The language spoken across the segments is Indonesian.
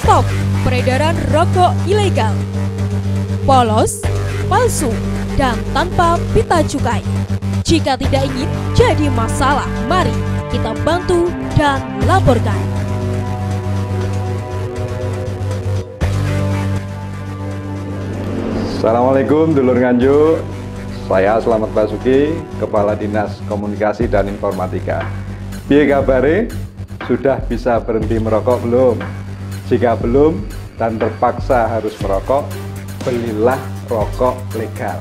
Stop peredaran rokok ilegal, polos, palsu, dan tanpa pita cukai. Jika tidak ingin jadi masalah, mari kita bantu dan laporkan. Assalamualaikum dulur Nganjuk. Saya Slamet Basuki, Kepala Dinas Komunikasi dan Informatika. Piye kabare? Sudah bisa berhenti merokok belum? Jika belum dan terpaksa harus merokok, belilah rokok legal.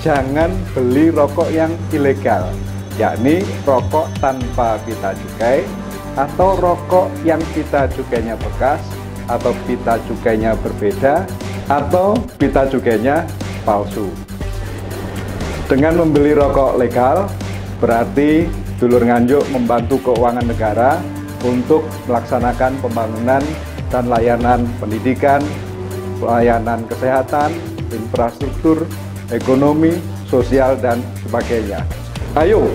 Jangan beli rokok yang ilegal, yakni rokok tanpa pita cukai atau rokok yang pita cukainya bekas atau pita cukainya berbeda atau pita cukainya palsu. Dengan membeli rokok legal, berarti dulur Nganjuk membantu keuangan negara untuk melaksanakan pembangunan dan layanan pendidikan, pelayanan kesehatan, infrastruktur, ekonomi, sosial, dan sebagainya. Ayo,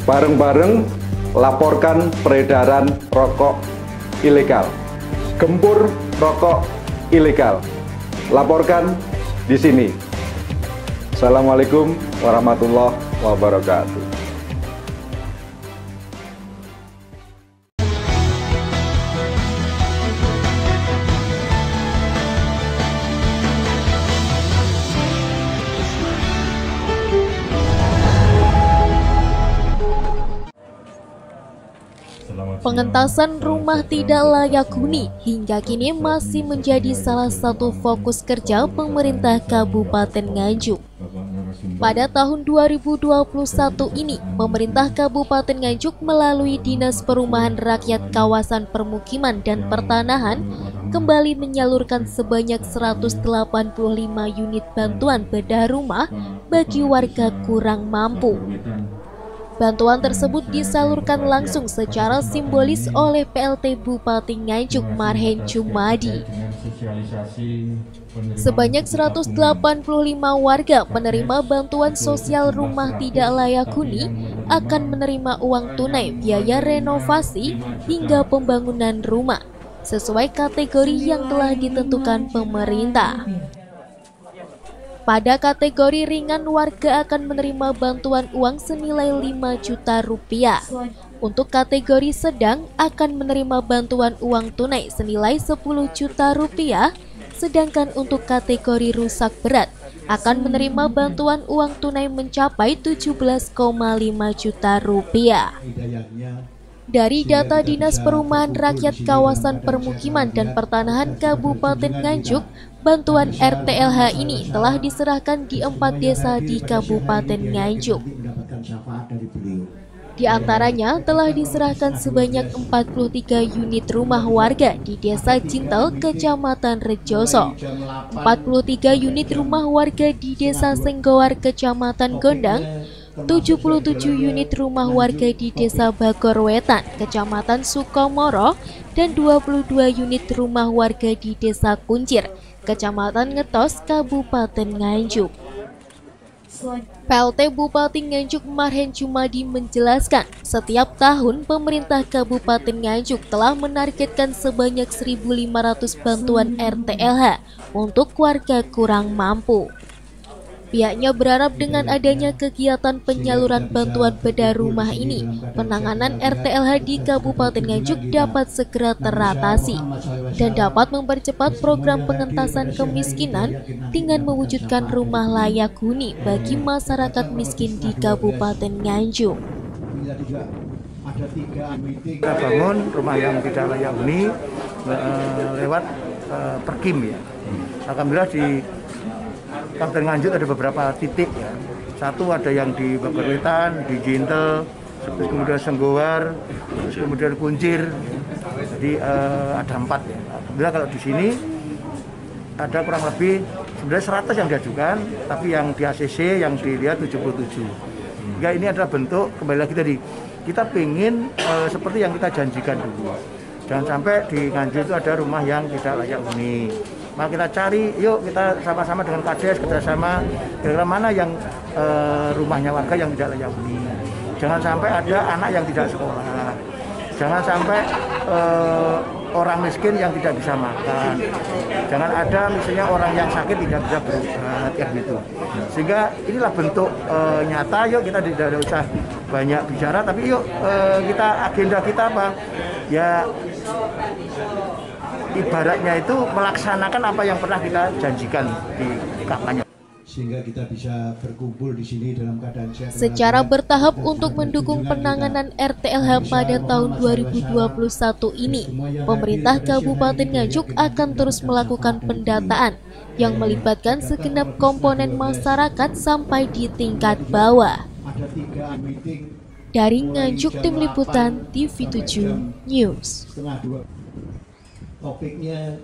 bareng-bareng laporkan peredaran rokok ilegal. Gempur rokok ilegal. Laporkan di sini. Assalamualaikum warahmatullahi wabarakatuh. Pengentasan rumah tidak layak huni hingga kini masih menjadi salah satu fokus kerja pemerintah Kabupaten Nganjuk. Pada tahun 2021 ini, pemerintah Kabupaten Nganjuk melalui Dinas Perumahan Rakyat Kawasan Permukiman dan Pertanahan kembali menyalurkan sebanyak 185 unit bantuan bedah rumah bagi warga kurang mampu. Bantuan tersebut disalurkan langsung secara simbolis oleh PLT Bupati Nganjuk Marhen Jumadi. Sebanyak 185 warga penerima bantuan sosial rumah tidak layak huni akan menerima uang tunai biaya renovasi hingga pembangunan rumah sesuai kategori yang telah ditentukan pemerintah. Pada kategori ringan, warga akan menerima bantuan uang senilai 5 juta rupiah. Untuk kategori sedang akan menerima bantuan uang tunai senilai 10 juta rupiah. Sedangkan untuk kategori rusak berat akan menerima bantuan uang tunai mencapai 17,5 juta rupiah. Dari data Dinas Perumahan Rakyat Kawasan Permukiman dan Pertanahan Kabupaten Nganjuk, bantuan RTLH ini telah diserahkan di 4 desa di Kabupaten Nganjuk. Di antaranya telah diserahkan sebanyak 43 unit rumah warga di Desa Cintel, Kecamatan Rejoso, 43 unit rumah warga di Desa Senggowar, Kecamatan Gondang, 77 unit rumah warga di Desa Bagor Wetan, Kecamatan Sukomoro, dan 22 unit rumah warga di Desa Kuncir, Kecamatan Ngetos, Kabupaten Nganjuk. PLT Bupati Nganjuk Marhen Jumadi menjelaskan, setiap tahun pemerintah Kabupaten Nganjuk telah menargetkan sebanyak 1.500 bantuan RTLH untuk warga kurang mampu. Pihaknya berharap dengan adanya kegiatan penyaluran bantuan bedah rumah ini, penanganan RTLH di Kabupaten Nganjuk dapat segera teratasi dan dapat mempercepat program pengentasan kemiskinan dengan mewujudkan rumah layak huni bagi masyarakat miskin di Kabupaten Nganjuk. Kita bangun rumah yang tidak layak huni lewat Perkim ya. Alhamdulillah di Kabupaten Nganjuk ada beberapa titik ya. Satu ada yang di Bagor Wetan, di Jintel, kemudian Senggowar, kemudian Kuncir. Jadi ada 4 ya. Alhamdulillah kalau di sini ada kurang lebih sebenarnya 100 yang diajukan, tapi yang di ACC yang dilihat 77. Sehingga ini adalah bentuk kembali lagi tadi kita pengen seperti yang kita janjikan dulu. Jangan sampai di Nganjuk itu ada rumah yang tidak layak huni. Maka kita cari, yuk kita sama-sama dengan Kades, kerjasama kira-kira mana yang rumahnya warga yang tidak layak huni. Jangan sampai ada anak yang tidak sekolah. Jangan sampai orang miskin yang tidak bisa makan, jangan ada misalnya orang yang sakit tidak bisa berobat, ya gitu. Sehingga inilah bentuk nyata. Yuk kita tidak usah banyak bicara, tapi yuk agenda kita apa? Ya ibaratnya itu melaksanakan apa yang pernah kita janjikan di kampanye. Sehingga kita bisa berkumpul di sini dalam keadaan sehat. Secara bertahap untuk mendukung penanganan RTLH pada tahun 2021 ini, pemerintah Kabupaten Nganjuk akan terus melakukan pendataan yang melibatkan segenap komponen masyarakat sampai di tingkat bawah. Dari Nganjuk, Tim Liputan TV7 News. Topiknya